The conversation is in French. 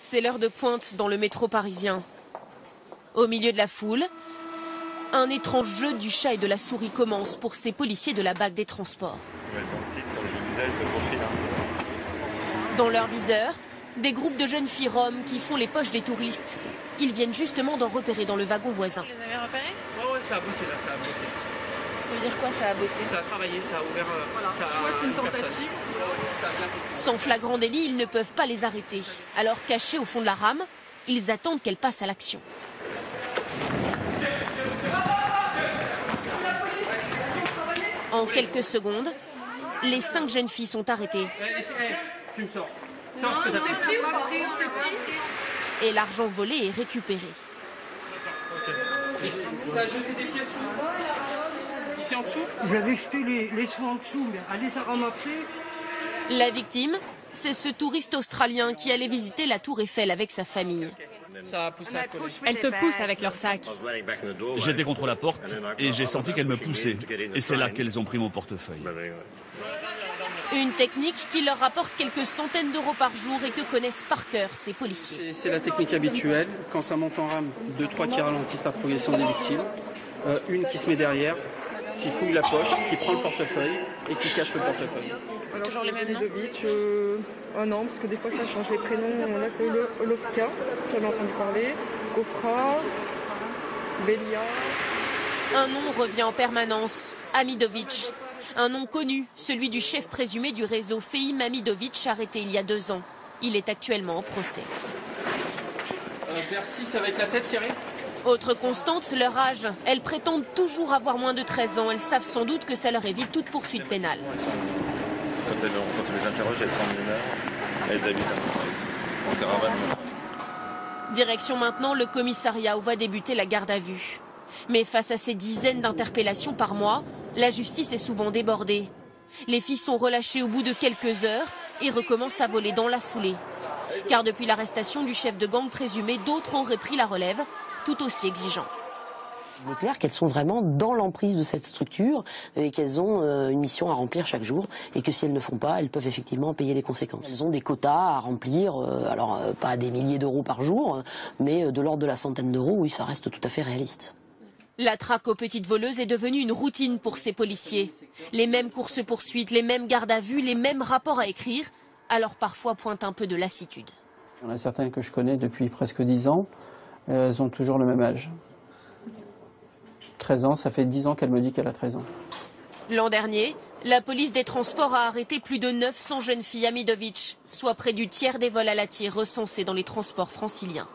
C'est l'heure de pointe dans le métro parisien. Au milieu de la foule, un étrange jeu du chat et de la souris commence pour ces policiers de la BAC des transports. Dans leur viseur, des groupes de jeunes filles roms qui font les poches des touristes. Ils viennent justement d'en repérer dans le wagon voisin. Vous les avez repérés? Ouais, ça a bossé là, ça a bossé. Ça veut dire quoi, ça a bossé? Ça a travaillé, ça a ouvert. Voilà, soit c'est une tentative. Sans flagrant délit, ils ne peuvent pas les arrêter. Alors, cachés au fond de la rame, ils attendent qu'elle passe à l'action. En quelques secondes, les 5 jeunes filles sont arrêtées. Tu me sors. Sors ce que t'as fait. Et l'argent volé est récupéré. Ça a jeté des pièces ici en dessous. Vous avez jeté les sous en dessous, mais elle les a ramassés. La victime, c'est ce touriste australien qui allait visiter la tour Eiffel avec sa famille. Ça a poussé à coller. Elles te poussent avec leur sac. J'étais contre la porte et j'ai senti qu'elles me poussaient. Et c'est là qu'elles ont pris mon portefeuille. Une technique qui leur rapporte quelques centaines d'euros par jour et que connaissent par cœur ces policiers. C'est la technique habituelle. Quand ça monte en rame, 2-3 qui ralentissent la progression des victimes. Une qui se met derrière, qui fouille la poche, qui prend le portefeuille et qui cache le portefeuille. C'est toujours les mêmes noms? Non, parce que des fois ça change les prénoms. Là c'est Olofka, j'avais entendu parler. Gofra, Belia. Un nom revient en permanence, Amidovic. Un nom connu, celui du chef présumé du réseau Fehim Amidovic, arrêté il y a 2 ans. Il est actuellement en procès. Bercy, ça va être la tête, Thierry. Autre constante, leur âge. Elles prétendent toujours avoir moins de 13 ans. Elles savent sans doute que ça leur évite toute poursuite pénale. Quand on les interroge, elles sont mineures, elles habitent en caravane. Direction maintenant le commissariat où va débuter la garde à vue. Mais face à ces dizaines d'interpellations par mois, la justice est souvent débordée. Les filles sont relâchées au bout de quelques heures et recommencent à voler dans la foulée. Car depuis l'arrestation du chef de gang présumé, d'autres auraient pris la relève, tout aussi exigeants. Il est clair qu'elles sont vraiment dans l'emprise de cette structure et qu'elles ont une mission à remplir chaque jour et que si elles ne font pas, elles peuvent effectivement payer les conséquences. Elles ont des quotas à remplir, alors pas des milliers d'euros par jour, mais de l'ordre de la centaine d'euros, oui, ça reste tout à fait réaliste. La traque aux petites voleuses est devenue une routine pour ces policiers. Les mêmes courses-poursuites, les mêmes gardes à vue, les mêmes rapports à écrire, alors parfois pointe un peu de lassitude. Il y en a certaines que je connais depuis presque 10 ans, elles ont toujours le même âge. 13 ans, ça fait 10 ans qu'elle me dit qu'elle a 13 ans. L'an dernier, la police des transports a arrêté plus de 900 jeunes filles Amidovic, soit près du tiers des vols à la tire recensés dans les transports franciliens.